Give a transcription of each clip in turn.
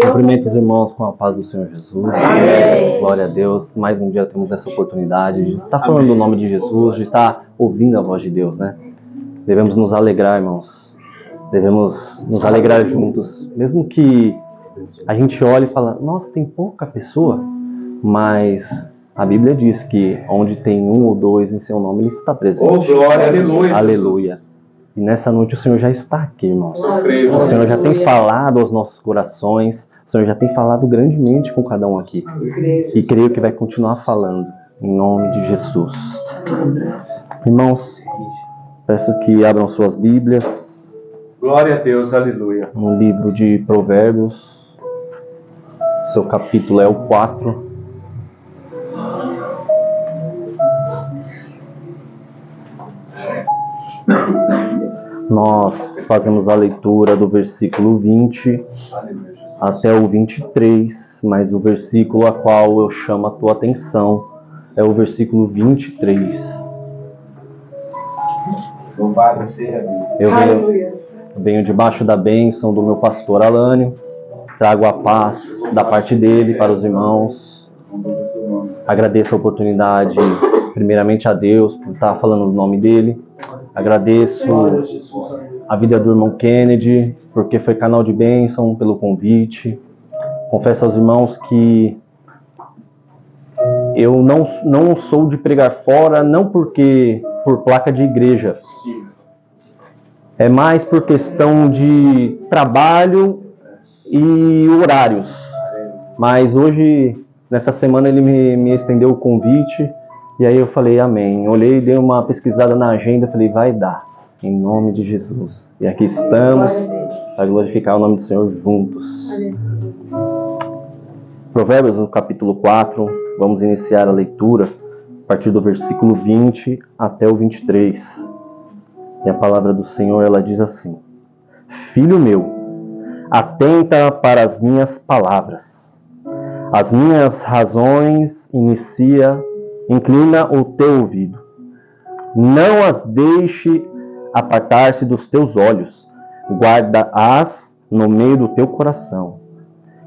Cumprimento os irmãos com a paz do Senhor Jesus. Amém. Glória a Deus. Mais um dia temos essa oportunidade de estar falando do nome de Jesus, de estar ouvindo a voz de Deus, né? Devemos nos alegrar, irmãos. Devemos nos alegrar juntos. Mesmo que a gente olhe e fale, nossa, tem pouca pessoa, mas a Bíblia diz que onde tem um ou dois em seu nome, Ele está presente. Oh, glória, aleluia. Aleluia. E nessa noite o Senhor já está aqui, irmãos. O Senhor já tem falado aos nossos corações. O Senhor já tem falado grandemente com cada um aqui. E creio que vai continuar falando. Em nome de Jesus. Irmãos, peço que abram suas Bíblias. Glória a Deus, aleluia. No livro de Provérbios. Seu capítulo é o 4. Nós fazemos a leitura do versículo 20 até o 23, mas o versículo a qual eu chamo a tua atenção é o versículo 23. Louvado seja Deus. Eu venho debaixo da bênção do meu pastor Alânio, trago a paz da parte dele para os irmãos. Agradeço a oportunidade, primeiramente a Deus, por estar falando o nome dele. Agradeço a vida do irmão Kennedy, porque foi canal de bênção, pelo convite. Confesso aos irmãos que eu não sou de pregar fora, não por placa de igreja. É mais por questão de trabalho e horários. Mas hoje, nessa semana, ele me estendeu o convite. E aí eu falei, amém. Olhei, dei uma pesquisada na agenda, falei, vai dar. Em nome de Jesus. E aqui estamos para glorificar o nome do Senhor juntos. Provérbios, no capítulo 4, vamos iniciar a leitura a partir do versículo 20 até o 23. E a palavra do Senhor, ela diz assim: Filho meu, atenta para as minhas palavras. As minhas razões inclina o teu ouvido. Não as deixe apartar-se dos teus olhos. Guarda-as no meio do teu coração.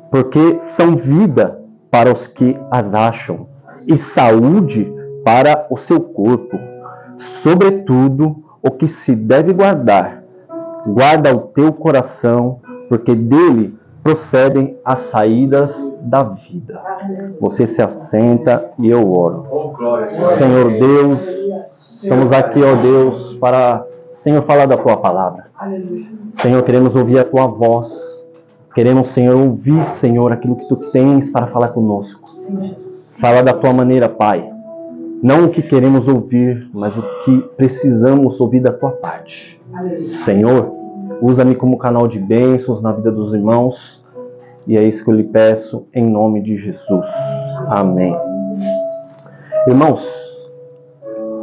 Porque são vida para os que as acham e saúde para o seu corpo. Sobretudo, o que se deve guardar. Guarda o teu coração, porque dele procedem as saídas da vida. Você se assenta e eu oro. Senhor Deus, estamos aqui, ó Deus, para, Senhor, falar da tua palavra. Senhor, queremos ouvir a tua voz. Queremos, Senhor, ouvir, Senhor, aquilo que tu tens para falar conosco. Fala da tua maneira, Pai. Não o que queremos ouvir, mas o que precisamos ouvir da tua parte. Senhor, usa-me como canal de bênçãos na vida dos irmãos. E é isso que eu lhe peço em nome de Jesus. Amém. Irmãos,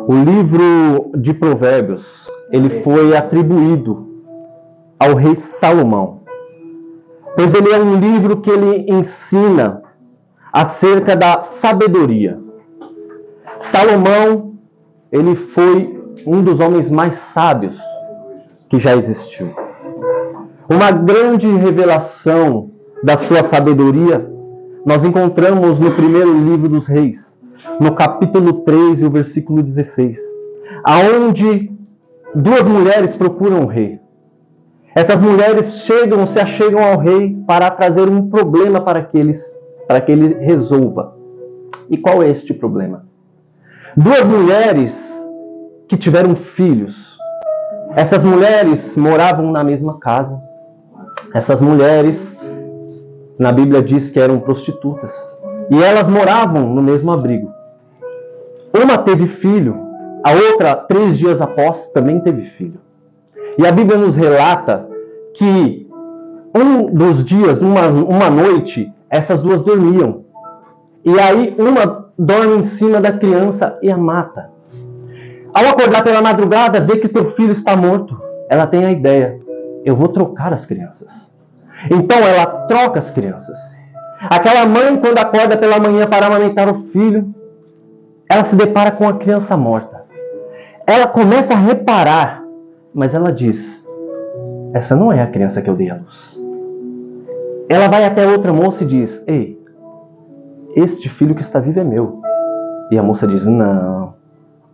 o livro de Provérbios, ele foi atribuído ao rei Salomão. Pois ele é um livro que ele ensina acerca da sabedoria. Salomão, ele foi um dos homens mais sábios que já existiu. Uma grande revelação da sua sabedoria nós encontramos no primeiro livro dos Reis, no capítulo 3 e o versículo 16, aonde duas mulheres procuram o rei. Essas mulheres se achegam ao rei para trazer um problema para que ele resolva. E qual é este problema? Duas mulheres que tiveram filhos. Essas mulheres moravam na mesma casa. Essas mulheres, na Bíblia diz que eram prostitutas. E elas moravam no mesmo abrigo. Uma teve filho, a outra, 3 dias após, também teve filho. E a Bíblia nos relata que um dos dias, uma noite, essas duas dormiam. E aí uma dorme em cima da criança e a mata. Ao acordar pela madrugada, vê que teu filho está morto. Ela tem a ideia, eu vou trocar as crianças. Então ela troca as crianças. Aquela mãe, quando acorda pela manhã para amamentar o filho, ela se depara com a criança morta. Ela começa a reparar, mas ela diz, essa não é a criança que eu dei à luz. ela vai até outra moça e diz: ei, este filho que está vivo é meu. E a moça diz: não,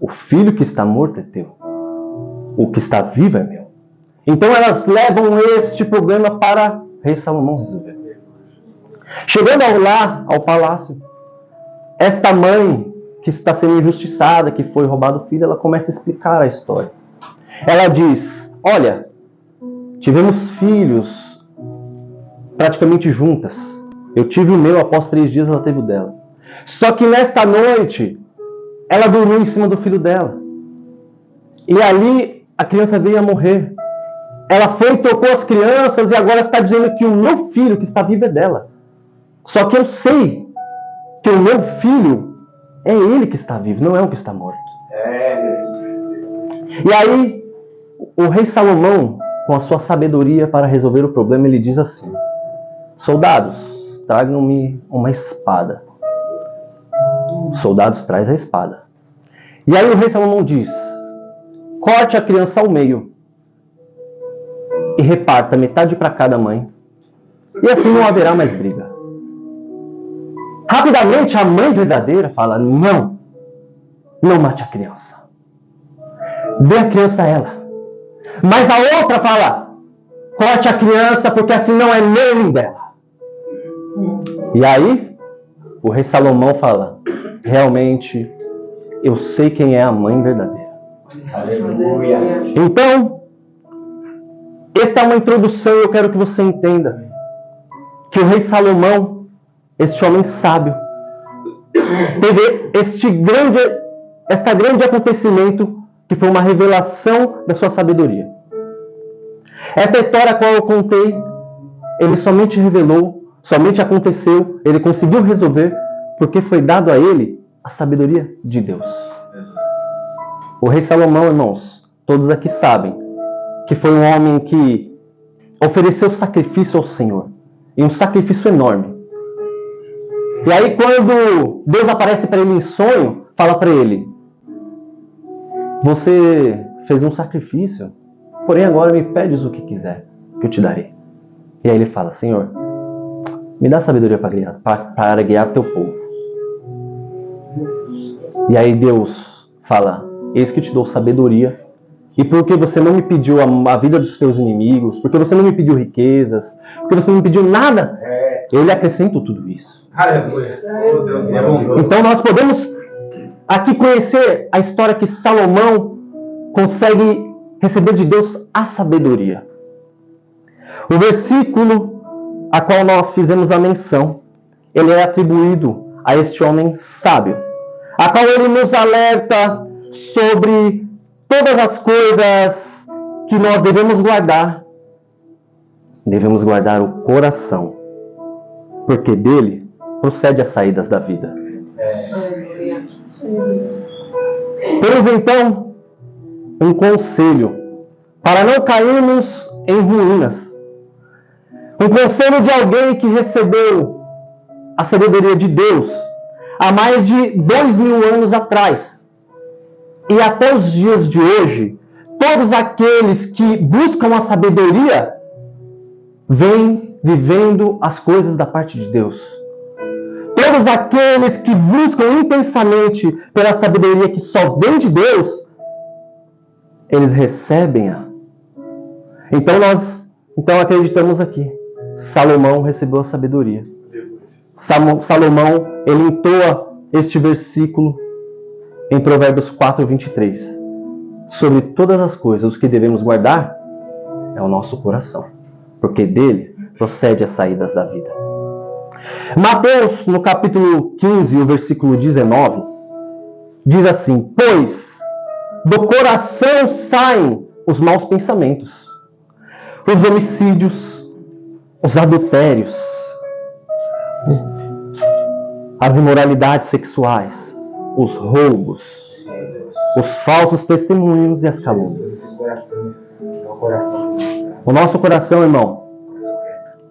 o filho que está morto é teu. O que está vivo é meu. Então elas levam este problema para rei Salomão resolver. Chegando ao palácio, esta mãe que está sendo injustiçada, que foi roubado o filho, ela começa a explicar a história. Ela diz: olha, tivemos filhos praticamente juntas. Eu tive o meu, após 3 dias ela teve o dela. Só que nesta noite, ela dormiu em cima do filho dela. E ali a criança veio a morrer. Ela foi e tocou as crianças e agora está dizendo que o meu filho que está vivo é dela. Só que eu sei que o meu filho é ele que está vivo, não é o que está morto. E aí, o rei Salomão, com a sua sabedoria para resolver o problema, ele diz assim: soldados, tragam-me uma espada. Os soldados trazem a espada. E aí o rei Salomão diz: corte a criança ao meio e reparta metade para cada mãe. E assim não haverá mais briga. Rapidamente a mãe verdadeira fala: não, não mate a criança. Dê a criança a ela. Mas a outra fala: corte a criança porque assim não é nem dela. E aí o rei Salomão fala: realmente eu sei quem é a mãe verdadeira. Aleluia. Então, esta é uma introdução e eu quero que você entenda que o rei Salomão, este homem sábio, teve este grande acontecimento que foi uma revelação da sua sabedoria. Esta história a qual eu contei, ele somente revelou, somente aconteceu, ele conseguiu resolver porque foi dado a ele a sabedoria de Deus. O rei Salomão, irmãos, todos aqui sabem que foi um homem que ofereceu sacrifício ao Senhor. E um sacrifício enorme. E aí quando Deus aparece para ele em sonho, fala para ele: você fez um sacrifício, porém agora me pedes o que quiser, que eu te darei. E aí ele fala: Senhor, me dá sabedoria para guiar teu povo. E aí Deus fala: eis que te dou sabedoria, e porque você não me pediu a vida dos teus inimigos, porque você não me pediu riquezas, porque você não me pediu nada, eu lhe acrescento tudo isso. Aleluia. Então nós podemos aqui conhecer a história que Salomão consegue receber de Deus a sabedoria. O versículo a qual nós fizemos a menção, ele é atribuído a este homem sábio, a qual ele nos alerta sobre todas as coisas que nós devemos guardar. Devemos guardar o coração, porque dele procede as saídas da vida. Temos então um conselho para não cairmos em ruínas. Um conselho de alguém que recebeu a sabedoria de Deus há mais de 2000 anos atrás. E até os dias de hoje, todos aqueles que buscam a sabedoria vêm vivendo as coisas da parte de Deus. Todos aqueles que buscam intensamente pela sabedoria que só vem de Deus, eles recebem-a. Então acreditamos aqui. Salomão recebeu a sabedoria. Salomão, ele entoa este versículo em Provérbios 4:23. Sobre todas as coisas, o que devemos guardar é o nosso coração, porque dele procede as saídas da vida. Mateus, no capítulo 15, o versículo 19, diz assim: pois do coração saem os maus pensamentos, os homicídios, os adultérios, as imoralidades sexuais, os roubos, os falsos testemunhos e as calúnias. O nosso coração, irmão,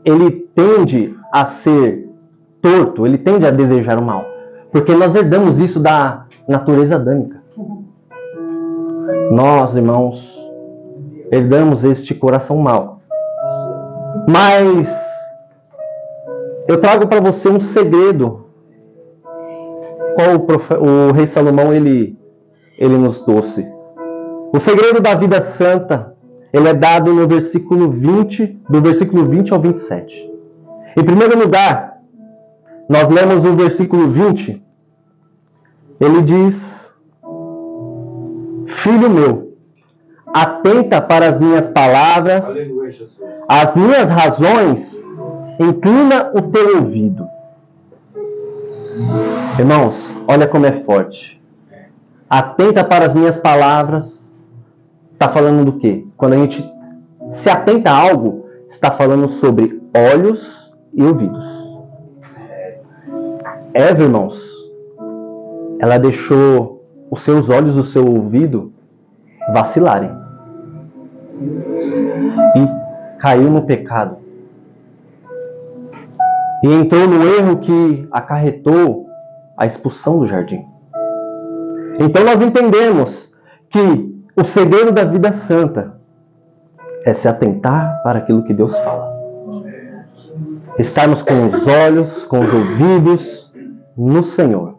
ele tende a ser torto, ele tende a desejar o mal, porque nós herdamos isso da natureza adâmica. Nós, irmãos, herdamos este coração mau. Mas eu trago para você um segredo. Qual o rei Salomão ele nos trouxe? O segredo da vida santa, ele é dado no versículo 20, do versículo 20 ao 27. Em primeiro lugar, nós lemos o versículo 20, ele diz: Filho meu, atenta para as minhas palavras, as minhas razões, inclina o teu ouvido. Irmãos, olha como é forte. Atenta para as minhas palavras, está falando do quê? Quando a gente se atenta a algo, está falando sobre olhos e ouvidos. Eva, irmãos, ela deixou os seus olhos e o seu ouvido vacilarem. E caiu no pecado. E entrou no erro que acarretou a expulsão do jardim. Então nós entendemos que o segredo da vida santa é se atentar para aquilo que Deus fala. Estarmos com os olhos, com os ouvidos no Senhor.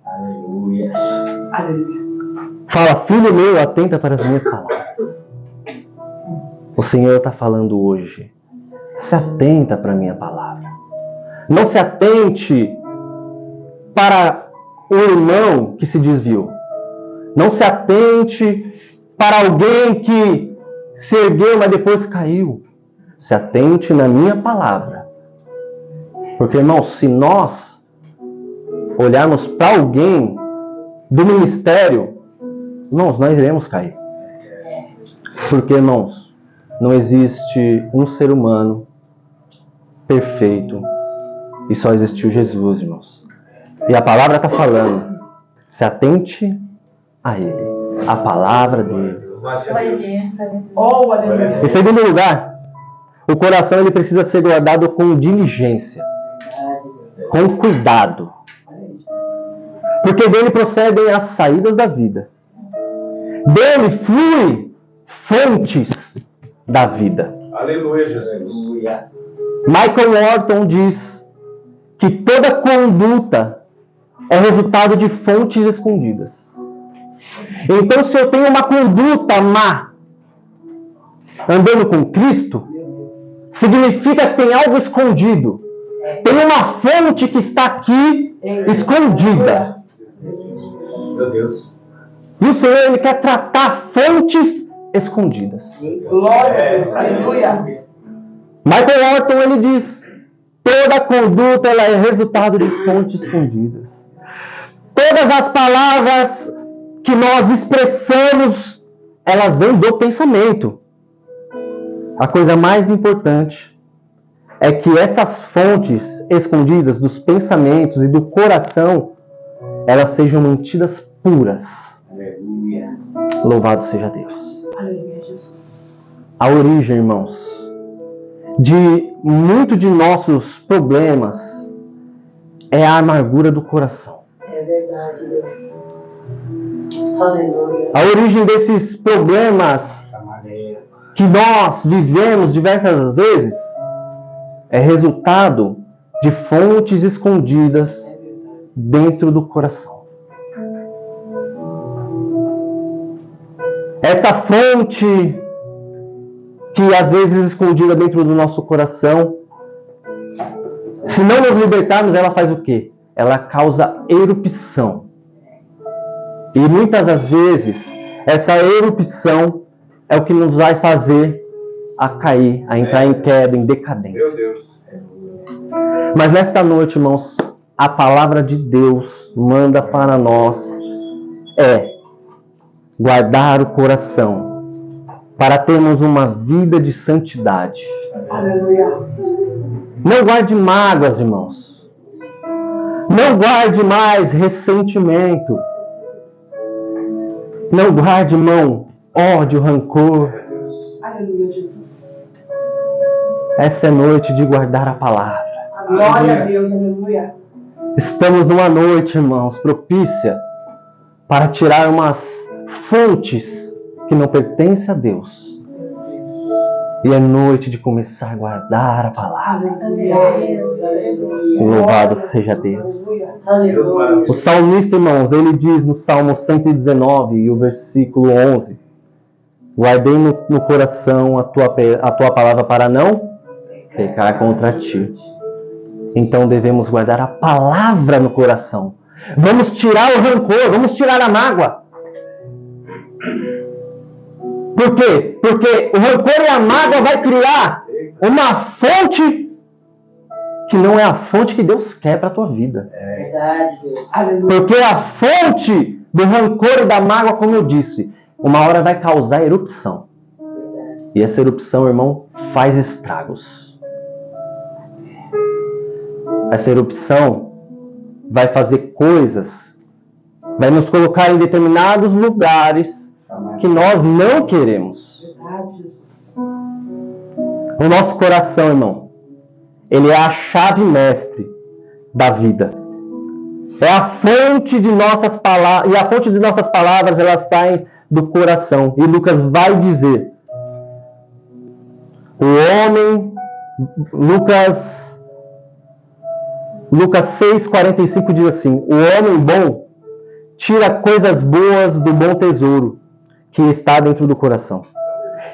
Aleluia. Fala, filho meu, atenta para as minhas palavras. O Senhor está falando hoje. Se atenta para a minha palavra. Não se atente para o irmão que se desviou. Não se atente para alguém que se ergueu, mas depois caiu. Se atente na minha palavra. Porque, irmãos, se nós olharmos para alguém do ministério, irmãos, nós iremos cair. Porque, irmãos, não existe um ser humano perfeito e só existiu Jesus, irmãos. E a palavra está falando, se atente a Ele, a palavra dele. Em segundo lugar, o coração ele precisa ser guardado com diligência, com cuidado. Porque dele procedem as saídas da vida. Dele flui fontes da vida. Aleluia, Jesus. Michael Horton diz que toda conduta é resultado de fontes escondidas. Então, se eu tenho uma conduta má andando com Cristo, significa que tem algo escondido. Tem uma fonte que está aqui escondida. Meu Deus. E o Senhor ele quer tratar fontes escondidas. Glória a Deus. Aleluia. Michael Horton ele diz: toda conduta ela é resultado de fontes escondidas. Todas as palavras que nós expressamos, elas vêm do pensamento. A coisa mais importante é que essas fontes escondidas dos pensamentos e do coração, elas sejam mantidas puras. Aleluia. Louvado seja Deus. Aleluia, Jesus. A origem, irmãos, de muito de nossos problemas é a amargura do coração. É verdade, Deus. Aleluia. A origem desses problemas que nós vivemos diversas vezes é resultado de fontes escondidas dentro do coração. Essa fonte que às vezes é escondida dentro do nosso coração, se não nos libertarmos, ela faz o quê? Ela causa erupção. E muitas das vezes, essa erupção é o que nos vai fazer a cair, a entrar em queda, em decadência. Meu Deus. Mas nesta noite, irmãos, a palavra de Deus manda para nós guardar o coração para termos uma vida de santidade. Aleluia. Não guarde mágoas, irmãos. Não guarde mais ressentimento. Não guarde, irmão, ódio, rancor. Aleluia, Jesus. Essa é noite de guardar a palavra. Glória a Deus, aleluia. Estamos numa noite, irmãos, propícia para tirar umas fontes que não pertencem a Deus E é noite de começar a guardar a palavra. Louvado seja Deus. O salmista, irmãos, ele diz no Salmo 119 e o versículo 11: guardei no coração a tua palavra para não pecar contra ti. Então devemos guardar a palavra no coração. Vamos tirar o rancor, vamos tirar a mágoa. Por quê? Porque o rancor e a mágoa vai criar uma fonte que não é a fonte que Deus quer para a tua vida. Porque a fonte do rancor e da mágoa, como eu disse, uma hora vai causar erupção. E essa erupção, irmão, faz estragos. Essa erupção vai fazer coisas, vai nos colocar em determinados lugares que nós não queremos. O nosso coração, irmão, ele é a chave mestre da vida. É a fonte de nossas palavras, e a fonte de nossas palavras, elas saem do coração. E Lucas vai dizer, o homem, Lucas 6,45 diz assim: o homem bom tira coisas boas do bom tesouro que está dentro do coração.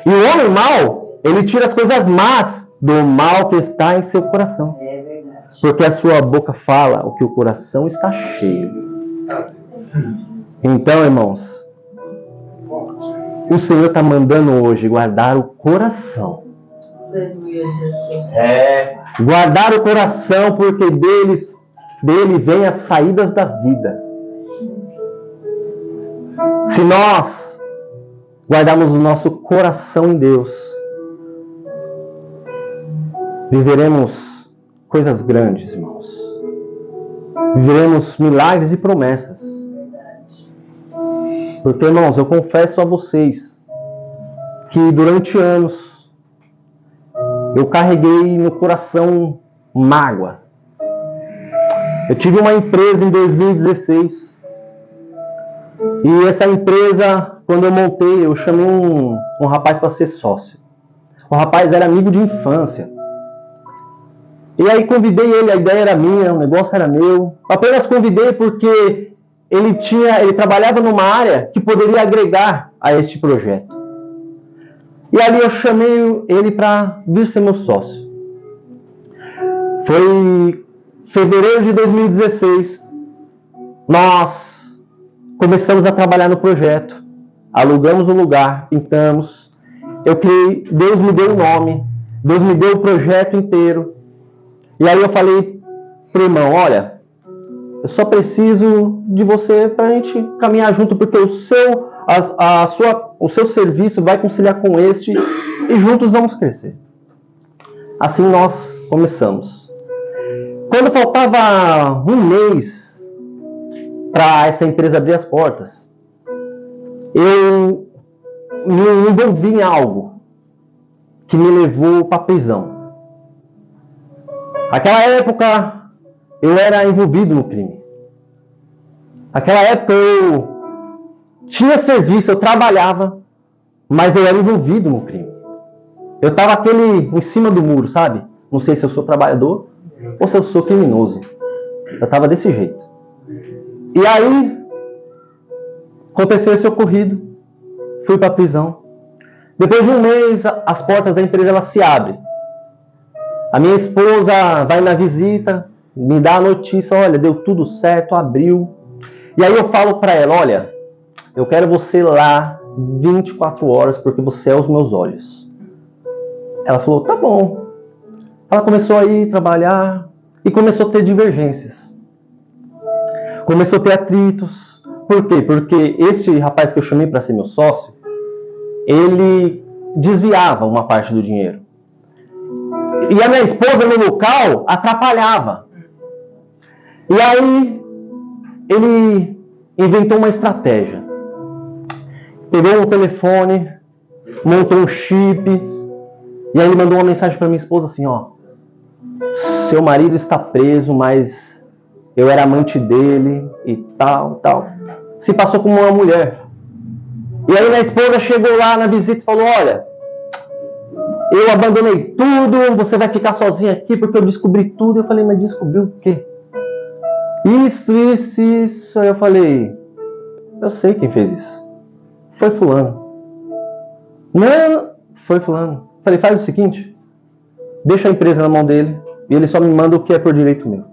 E o homem mau, ele tira as coisas más do mal que está em seu coração. É verdade. Porque a sua boca fala o que o coração está cheio. Então, irmãos, o Senhor está mandando hoje guardar o coração. Guardar o coração, porque dele vem as saídas da vida. Se nós guardarmos o nosso coração em Deus, viveremos coisas grandes, irmãos. Viveremos milagres e promessas. Porque, irmãos, eu confesso a vocês que durante anos eu carreguei no coração mágoa. Eu tive uma empresa em 2016. E essa empresa, quando eu montei, eu chamei um rapaz para ser sócio. O rapaz era amigo de infância. E aí convidei ele, a ideia era minha, o negócio era meu. Apenas convidei porque ele trabalhava numa área que poderia agregar a este projeto. E ali eu chamei ele para vir ser meu sócio. Foi em fevereiro de 2016. Nós começamos a trabalhar no projeto. Alugamos o lugar, pintamos. Eu criei, Deus me deu o nome. Deus me deu o projeto inteiro. E aí eu falei pro irmão, olha, eu só preciso de você para a gente caminhar junto, porque o seu serviço vai conciliar com este e juntos vamos crescer. Assim nós começamos. Quando faltava um mês para essa empresa abrir as portas, eu me envolvi em algo que me levou para a prisão. Naquela época, eu era envolvido no crime. Naquela época, eu tinha serviço, eu trabalhava, mas eu era envolvido no crime. Eu estava em cima do muro, sabe? Não sei se eu sou trabalhador ou se eu sou criminoso. Eu estava desse jeito. E aí, aconteceu esse ocorrido. Fui para a prisão. Depois de um mês, as portas da empresa elas se abrem. A minha esposa vai na visita, me dá a notícia, olha, deu tudo certo, abriu. E aí eu falo para ela, olha, eu quero você lá 24 horas porque você é os meus olhos. Ela falou, tá bom. Ela começou a ir trabalhar e começou a ter divergências. Começou a ter atritos. Por quê? Porque esse rapaz que eu chamei para ser meu sócio, ele desviava uma parte do dinheiro. E a minha esposa no local atrapalhava. E aí ele inventou uma estratégia. Pegou um telefone, montou um chip, e aí ele mandou uma mensagem para minha esposa assim, ó, seu marido está preso, mas eu era amante dele e tal. Se passou como uma mulher. E aí minha esposa chegou lá na visita e falou, olha, eu abandonei tudo, você vai ficar sozinho aqui porque eu descobri tudo. Eu falei, mas descobriu o quê? Isso. Aí eu falei, eu sei quem fez isso. Foi fulano. Não, foi fulano. Falei, faz o seguinte, deixa a empresa na mão dele e ele só me manda o que é por direito meu.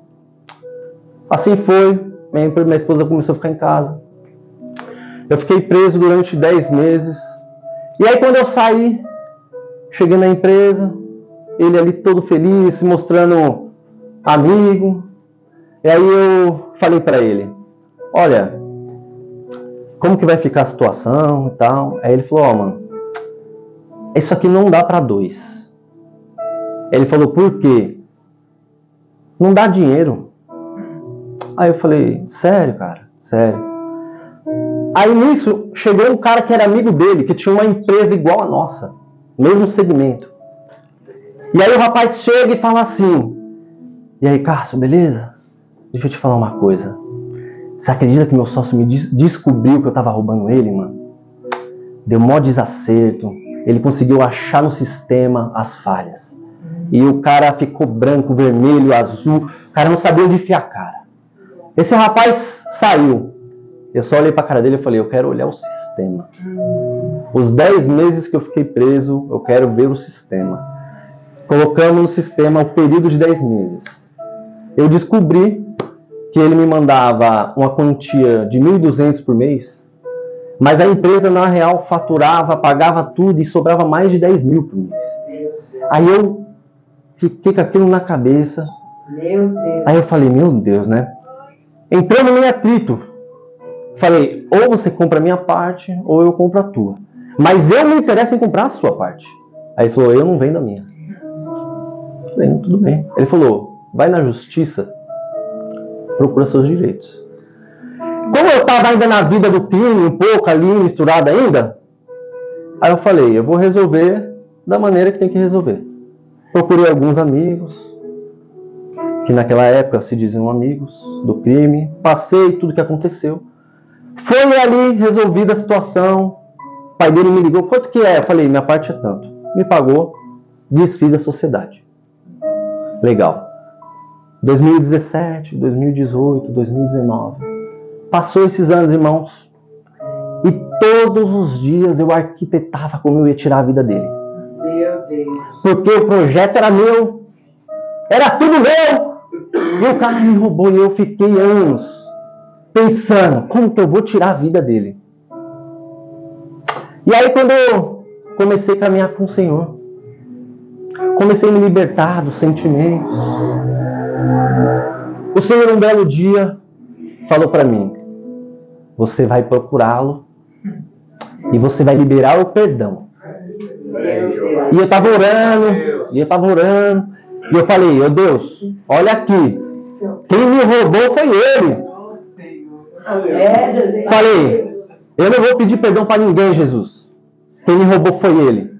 Assim foi, minha esposa começou a ficar em casa. Eu fiquei preso durante 10 meses. E aí quando eu saí, cheguei na empresa, ele ali todo feliz, se mostrando amigo. E aí eu falei pra ele, olha, como que vai ficar a situação e tal? Aí ele falou, mano, isso aqui não dá pra 2. Ele falou, por quê? Não dá dinheiro. Aí eu falei, sério, cara? Sério. Aí nisso, chegou um cara que era amigo dele, que tinha uma empresa igual a nossa, mesmo segmento. E aí o rapaz chega e fala assim, e aí, Cássio, beleza? Deixa eu te falar uma coisa. Você acredita que meu sócio me descobriu que eu tava roubando ele, mano? Deu mó desacerto. Ele conseguiu achar no sistema as falhas. E o cara ficou branco, vermelho, azul. O cara não sabia onde enfiar a cara. Esse rapaz saiu. Eu só olhei pra cara dele e falei, eu quero olhar o sistema. Os 10 meses que eu fiquei preso, eu quero ver o sistema. Colocamos no sistema o período de 10 meses. Eu descobri que ele me mandava uma quantia de 1.200 por mês, mas a empresa, na real, faturava, pagava tudo e sobrava mais de 10 mil por mês. Aí eu fiquei com aquilo na cabeça. Meu Deus. Aí eu falei, meu Deus, né? Entrando em atrito. Falei, ou você compra a minha parte, ou eu compro a tua. Mas eu me interesso em comprar a sua parte. Aí ele falou, eu não vendo a minha. Falei, tudo bem. Ele falou, vai na justiça, procura seus direitos. Como eu estava ainda na vida do crime, um pouco ali, misturado ainda, aí eu falei, eu vou resolver da maneira que tem que resolver. Procurei alguns amigos, que naquela época se diziam amigos do crime, passei tudo que aconteceu. Foi ali resolvida a situação, o pai dele me ligou, quanto que é? Eu falei, minha parte é tanto. Me pagou, desfiz a sociedade. Legal. 2017, 2018, 2019. Passou esses anos, irmãos, e todos os dias eu arquitetava como eu ia tirar a vida dele. Meu Deus. Porque o projeto era meu, era tudo meu, e o cara me roubou e eu fiquei anos pensando, como que eu vou tirar a vida dele? E aí quando eu comecei a caminhar com o Senhor, comecei a me libertar dos sentimentos, o Senhor um belo dia falou para mim, você vai procurá-lo e você vai liberar o perdão. E eu estava orando, e eu falei, oh Deus, olha aqui, quem me roubou foi ele. Falei, eu não vou pedir perdão para ninguém, Jesus. Quem me roubou foi ele.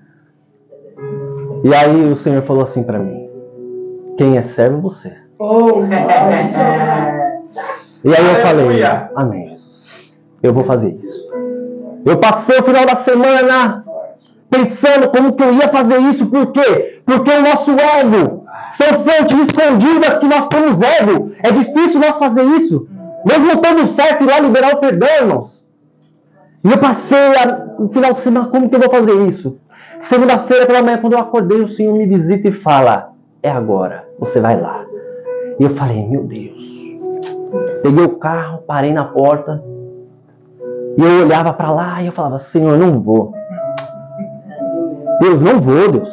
E aí o Senhor falou assim para mim, quem é servo é você. E aí eu falei, amém, Jesus. Eu vou fazer isso. Eu passei o final da semana pensando como que eu ia fazer isso. Por quê? Porque o nosso ego são fontes escondidas que nós temos ego. É difícil nós fazer isso. Mesmo estando certo, ir lá liberar o perdão, irmãos. E eu passei o final de semana, como que eu vou fazer isso? Segunda-feira pela manhã, quando eu acordei, o Senhor me visita e fala, é agora, você vai lá. E eu falei, meu Deus. Peguei o carro, parei na porta. E eu olhava para lá e eu falava, Senhor, não vou. Deus, não vou, Deus.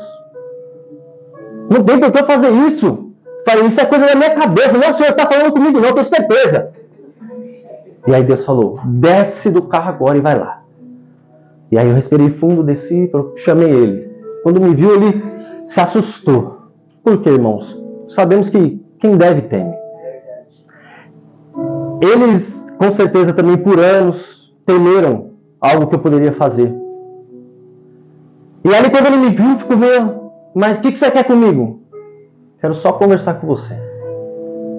Não tem por que eu fazer isso. Falei, isso é coisa da minha cabeça. Não, o Senhor está falando comigo, não, eu tenho certeza. E aí Deus falou, desce do carro agora e vai lá. E aí eu respirei fundo, desci, chamei ele. Quando me viu, ele se assustou. Por quê, irmãos? Sabemos que quem deve teme. Eles, com certeza, também por anos, temeram algo que eu poderia fazer. E aí, quando ele me viu, ficou meio, mas o que você quer comigo? Quero só conversar com você.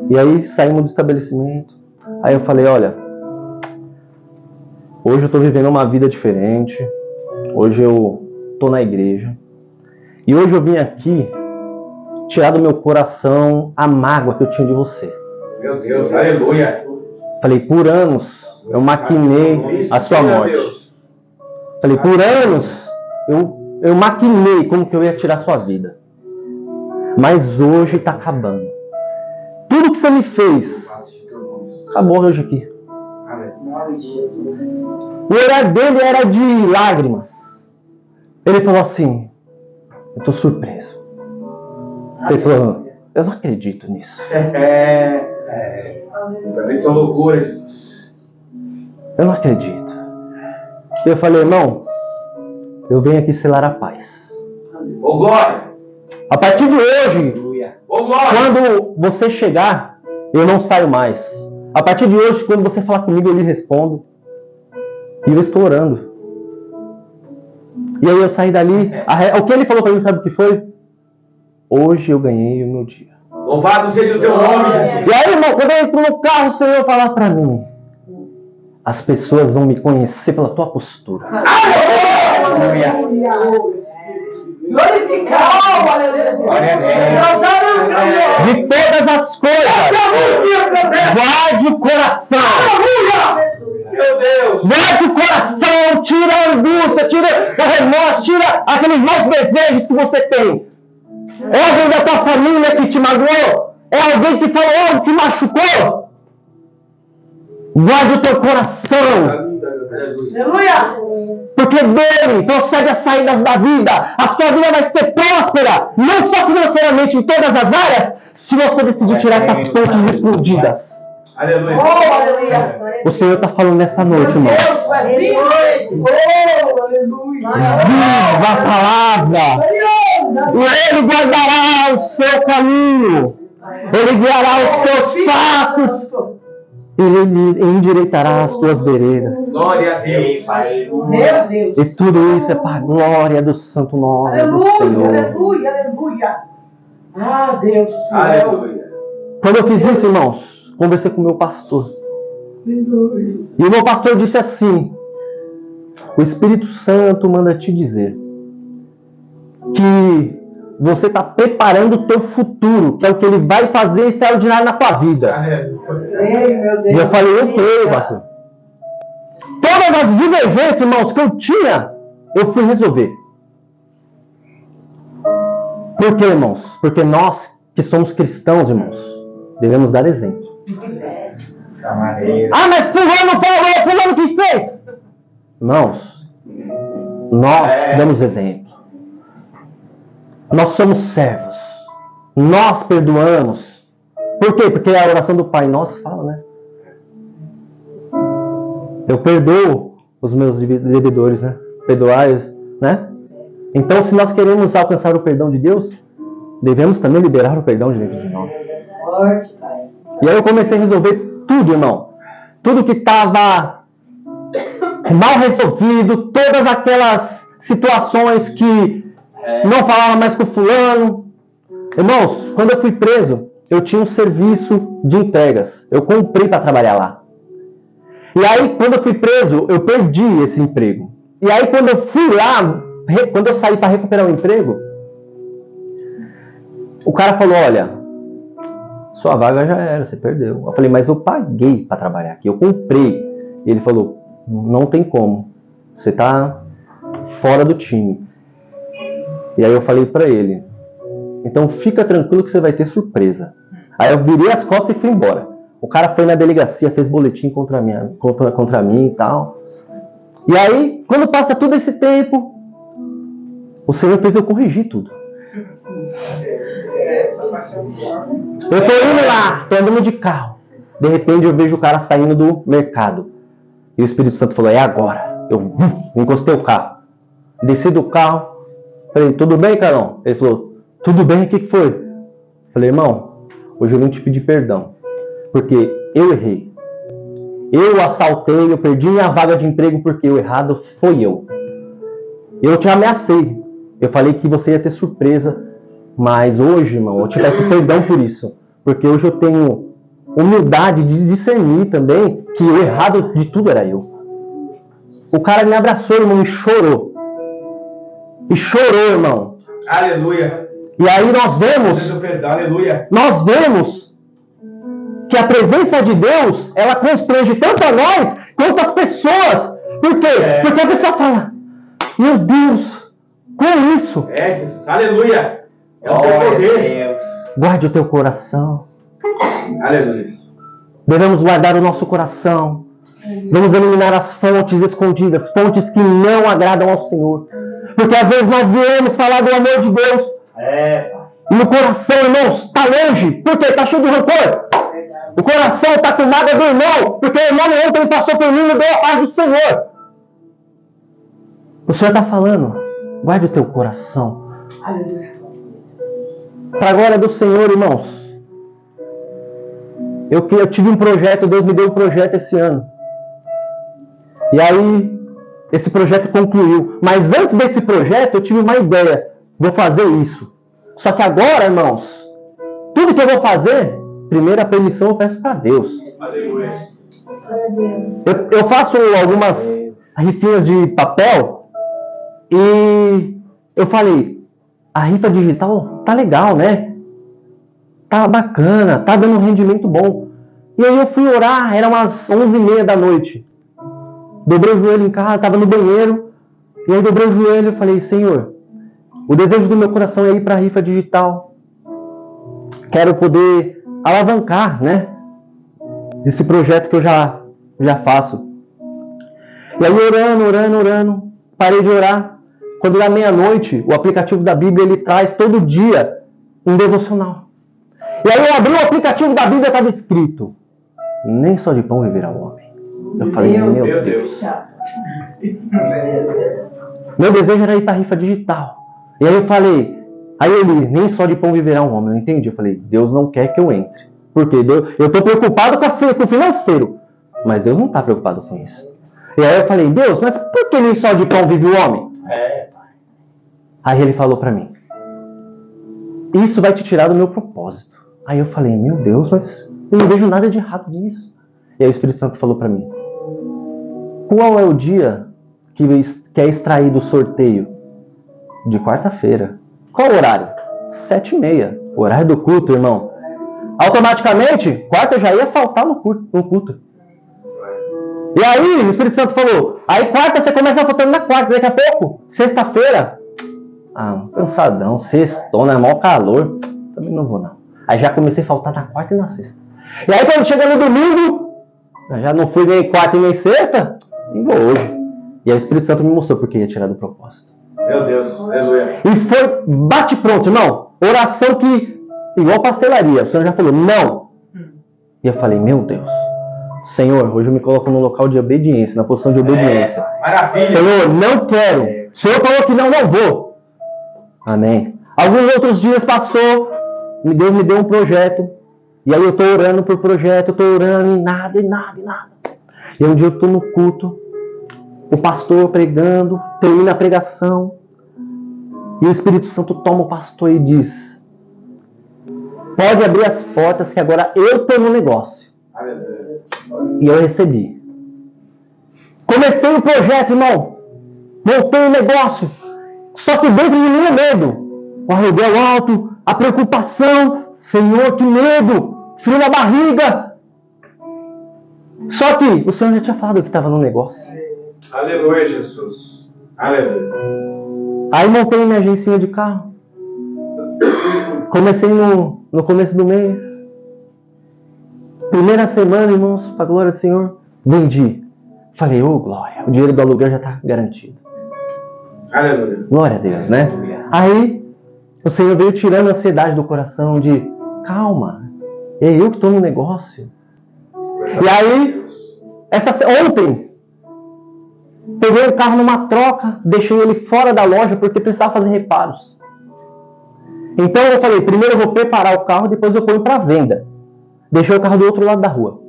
E aí, saímos do estabelecimento. Aí eu falei, olha, hoje eu estou vivendo uma vida diferente. Hoje eu estou na igreja. E hoje eu vim aqui tirar do meu coração a mágoa que eu tinha de você. Meu Deus, aleluia. Falei, por anos eu maquinei a sua morte. Falei, por anos eu maquinei como que eu ia tirar a sua vida. Mas hoje está acabando. Tudo que você me fez, acabou hoje aqui. O olhar dele era de lágrimas. Ele falou assim, eu estou surpreso. Ele falou, eu não acredito nisso. Também são loucuras, Jesus. Eu não acredito. Eu falei, irmão, eu venho aqui selar a paz. Ô glória! A partir de hoje, Ô glória! quando você chegar, eu não saio mais. A partir de hoje, quando você falar comigo, eu lhe respondo. E eu estou orando. E aí eu saí dali. O que ele falou para mim, sabe o que foi? Hoje eu ganhei o meu dia. Louvado seja o teu nome, Jesus. E aí, irmão, quando eu entro no carro, o Senhor falar para mim, as pessoas vão me conhecer pela tua postura. Aleluia! Glorificado, aleluia. De todas as coisas, guarde o coração. Meu Deus! Guarde o coração, tira a angústia, tira o remorso, tira aqueles maus desejos que você tem. É alguém da tua família que te magoou? É alguém que falou algo que machucou? Guarde o teu coração. Aleluia. Porque dele procede as saídas da vida. A sua vida vai ser próspera, não só financeiramente em todas as áreas, se você decidir tirar essas pontes explodidas. Aleluia! Oh, aleluia. O Senhor está falando nessa noite, irmão. Deus, aleluia. Oh, aleluia. Viva a palavra. E Ele guardará o seu caminho. Ele guiará os teus passos. Ele endireitará as tuas veredas. Glória a Deus, Pai. Meu Deus. E tudo isso é para a glória do santo nome do Aleluia, Senhor. aleluia, aleluia. Ah, Deus. Aleluia. Quando eu fiz isso, irmãos, conversei com o meu pastor. E o meu pastor disse assim: o Espírito Santo manda te dizer que você está preparando o teu futuro, que é o que ele vai fazer extraordinário na tua vida. Ei, meu Deus. E eu falei, eu creio, pastor. Todas as divergências, irmãos, que eu tinha, eu fui resolver. Por quê, irmãos? Porque nós que somos cristãos, irmãos, devemos dar exemplo. Ah, mas fulano falou, fulano que fez. Irmãos, nós damos exemplo. Nós somos servos. Nós perdoamos. Por quê? Porque a oração do Pai Nosso fala, né? Eu perdoo os meus devedores, né? Perdoai-os, né? Então, se nós queremos alcançar o perdão de Deus, devemos também liberar o perdão de dentro de nós. Forte, Pai. E aí eu comecei a resolver tudo, irmão. Tudo que estava mal resolvido, todas aquelas situações que não falava mais com fulano. Irmãos, quando eu fui preso, eu tinha um serviço de entregas. Eu comprei para trabalhar lá. E aí, quando eu fui preso, eu perdi esse emprego. E aí, quando eu fui lá, quando eu saí para recuperar o emprego, o cara falou, olha, sua vaga já era, você perdeu. Eu falei, mas eu paguei para trabalhar aqui, eu comprei. E ele falou, não tem como, você está fora do time. E aí eu falei para ele, então fica tranquilo que você vai ter surpresa. Aí eu virei as costas e fui embora. O cara foi na delegacia, fez boletim contra mim e tal. E aí, quando passa todo esse tempo, o Senhor fez eu corrigir tudo. Eu tô indo lá, tô andando de carro. De repente eu vejo o cara saindo do mercado. E o Espírito Santo falou, é agora. Eu encostei o carro. Desci do carro. Falei, tudo bem, Carol? Ele falou, tudo bem, o que foi? Falei, irmão, hoje eu vim te pedir perdão. Porque eu errei. Eu assaltei, eu perdi minha vaga de emprego porque o errado foi eu. Eu te ameacei. Eu falei que você ia ter surpresa. Mas hoje, irmão, eu te peço perdão por isso. Porque hoje eu tenho humildade de discernir também que o errado de tudo era eu. O cara me abraçou, irmão, e chorou. E chorou, irmão. Aleluia. E aí nós vemos Jesus perdão. Aleluia. que a presença de Deus, ela constrange tanto a nós quanto as pessoas. Por quê? Porque a pessoa fala, meu Deus, com isso, Jesus. Aleluia. É o teu Glória a poder. Deus. guarde o teu coração. Aleluia. Devemos guardar o nosso coração. Vamos eliminar as fontes escondidas, fontes que não agradam ao Senhor. Porque às vezes nós viemos falar do amor de Deus Pai. e o coração, irmãos, está longe. Por quê? Está cheio de rancor. O coração está com mágoa do irmão, porque o irmão ontem passou por mim e me deu a paz do Senhor. O Senhor está falando, guarde o teu coração. Para a glória do Senhor, irmãos. Eu tive um projeto, Deus me deu um projeto esse ano. E aí, esse projeto concluiu. Mas antes desse projeto, eu tive uma ideia. Vou fazer isso. Só que agora, irmãos, tudo que eu vou fazer, primeiro a permissão eu peço para Deus. Aleluia. Eu faço algumas rifinhas de papel e eu falei, a rifa digital tá legal, né? Tá bacana, tá dando um rendimento bom. E aí eu fui orar, era umas 11h30 da noite. Dobrei o joelho em casa, tava no banheiro. E aí dobrei o joelho e falei, Senhor, o desejo do meu coração é ir para a rifa digital. Quero poder alavancar, né? Esse projeto que eu já faço. E aí orando, parei de orar. Quando dá meia-noite, o aplicativo da Bíblia, ele traz todo dia um devocional. E aí eu abri o aplicativo da Bíblia e estava escrito, nem só de pão viverá o homem. Eu falei, meu Deus. Meu desejo era ir para a rifa digital. E aí eu falei, aí eu li, nem só de pão viverá um homem. Eu entendi, eu falei, Deus não quer que eu entre. Porque eu estou preocupado com o financeiro. Mas Deus não está preocupado com isso. E aí eu falei, Deus, mas por que nem só de pão vive o homem? Aí ele falou para mim, isso vai te tirar do meu propósito. Aí eu falei, meu Deus, mas eu não vejo nada de errado nisso. E aí o Espírito Santo falou para mim, qual é o dia que é extraído o sorteio? De quarta-feira. Qual o horário? 7h30. O horário do culto, irmão. Automaticamente, quarta já ia faltar no culto. E aí o Espírito Santo falou, aí quarta você começa faltando na quarta, daqui a pouco, sexta-feira, cansadão, sextona, maior calor, também não vou não. Aí já comecei a faltar na quarta e na sexta. E aí quando chega no domingo, já não fui nem quarta e nem sexta, nem vou hoje. E aí o Espírito Santo me mostrou porque ia tirar do propósito. Meu Deus, aleluia. E foi bate pronto, irmão. Oração que, igual pastelaria, o Senhor já falou, não. E eu falei, meu Deus, Senhor, hoje eu me coloco no local de obediência, na posição de obediência. Maravilha. Senhor, não quero. O Senhor falou que não vou. Amém. Alguns outros dias passou, Deus me deu um projeto, e aí eu estou orando por projeto, estou orando e nada. E um dia eu estou no culto, o pastor pregando, termina a pregação, e o Espírito Santo toma o pastor e diz, pode abrir as portas que agora eu estou no negócio. Aleluia. E eu recebi. Comecei o projeto, irmão. Montei o negócio. Só que dentro de mim o medo. O aluguel alto, a preocupação. Senhor, que medo. Frio na barriga. Só que o Senhor já tinha falado que estava no negócio. Aleluia, Jesus. Aleluia. Aí montei minha agencinha de carro. Comecei no começo do mês. Primeira semana, irmãos, para a glória do Senhor, vendi. Falei, glória, o dinheiro do aluguel já está garantido. Aleluia. Glória a Deus, né? Aí, o Senhor veio tirando a ansiedade do coração de, calma, é eu que estou no negócio. E aí, ontem, peguei o carro numa troca, deixei ele fora da loja porque precisava fazer reparos. Então eu falei, primeiro eu vou preparar o carro, depois eu ponho para venda. Deixei o carro do outro lado da rua.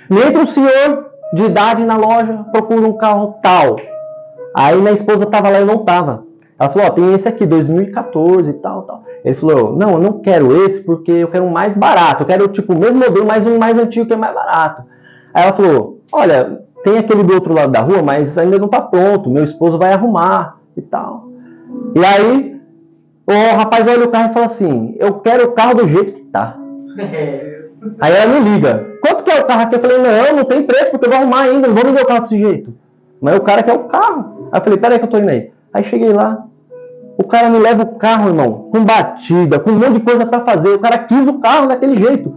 E entra um senhor de idade na loja, procura um carro tal. Aí minha esposa estava lá e eu não estava. Ela falou, tem esse aqui, 2014 e tal. Ele falou, não, eu não quero esse porque eu quero um mais barato. Eu quero o mesmo modelo, mas um mais antigo que é mais barato. Aí ela falou, olha, tem aquele do outro lado da rua, mas ainda não está pronto. Meu esposo vai arrumar e tal. E aí, O rapaz olha o carro e fala assim, eu quero o carro do jeito que tá. Aí ela me liga, quanto que é o carro aqui? Eu falei, não tem preço, porque eu vou arrumar ainda, não vou vender o carro desse jeito. Mas o cara quer o carro. Aí eu falei, peraí que eu tô indo aí. Aí cheguei lá, o cara me leva o carro, irmão, com batida, com um monte de coisa pra fazer. O cara quis o carro daquele jeito.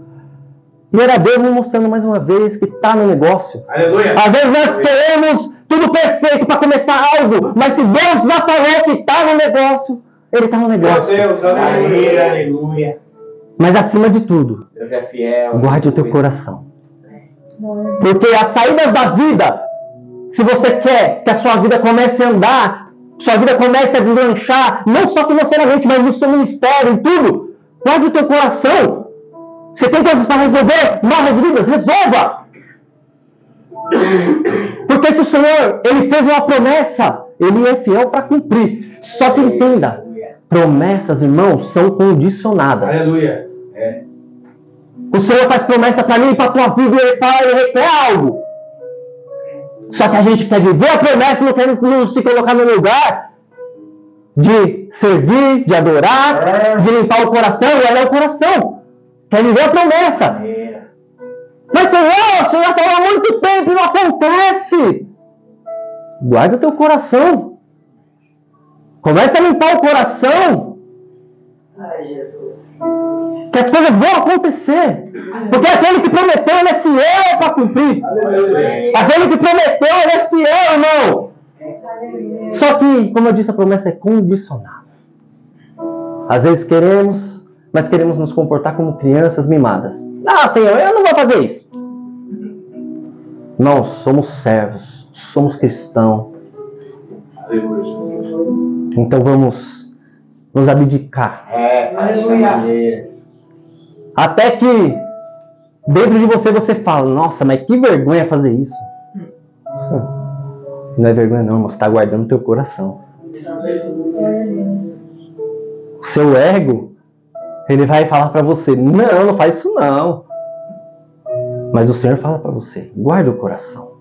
E era Deus me mostrando mais uma vez que tá no negócio. Aleluia. Às vezes nós queremos tudo perfeito para começar algo, mas se Deus já falou que tá no negócio, Ele tá no negócio. Meu Deus, aleluia, aleluia. Mas acima de tudo, Deus é fiel. guarde o teu coração. Porque as saídas da vida, se você quer que a sua vida comece a andar, sua vida comece a deslanchar, não só financeiramente, mas no seu ministério, em tudo, guarde o teu coração. Você tem coisas para resolver, mal resolvidas, resolva! Porque se o Senhor, Ele fez uma promessa, Ele é fiel para cumprir. Só que entenda, promessas, irmãos, são condicionadas. Aleluia. O Senhor faz promessa para mim e para a tua vida e Ele fala, Ele requer algo. Só que a gente quer viver a promessa e não quer se colocar no lugar de servir, de adorar, de limpar o coração e olhar o coração. Quer viver a promessa. Mas Senhor, o Senhor falou há muito tempo e não acontece. Guarda o teu coração. Começa a limpar o coração. Ai, Jesus. Que as coisas vão acontecer. Porque aquele que prometeu, ele é fiel para cumprir. Aquele que prometeu, ele é fiel, irmão. Só que, como eu disse, a promessa é condicionada. Às vezes queremos, mas queremos nos comportar como crianças mimadas. Ah, Senhor, eu não vou fazer isso. Não, somos servos, somos cristãos. Então vamos nos abdicar. Aleluia. Até que dentro de você fala, nossa, mas que vergonha fazer isso. Não é vergonha não, mas você está guardando o teu coração. O seu ego, ele vai falar para você, não faz isso não. Mas o Senhor fala para você, guarda o coração.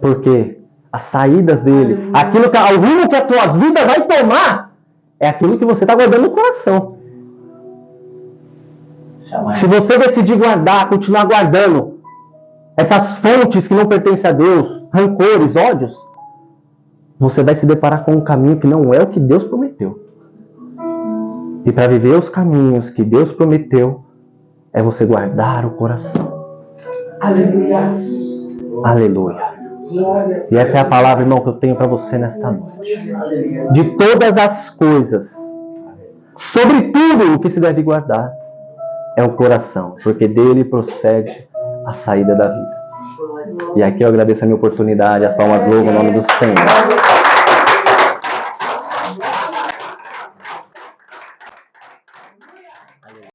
Porque as saídas dele, o rumo que a tua vida vai tomar, é aquilo que você está guardando no coração. Se você decidir guardar, continuar guardando essas fontes que não pertencem a Deus, rancores, ódios, você vai se deparar com um caminho que não é o que Deus prometeu. E para viver os caminhos que Deus prometeu, é você guardar o coração. Aleluia. Aleluia. E essa é a palavra, irmão, que eu tenho para você nesta noite. De todas as coisas, sobretudo o que se deve guardar, é o coração, porque dele procede a saída da vida. E aqui eu agradeço a minha oportunidade, as palmas louvam o nome do Senhor.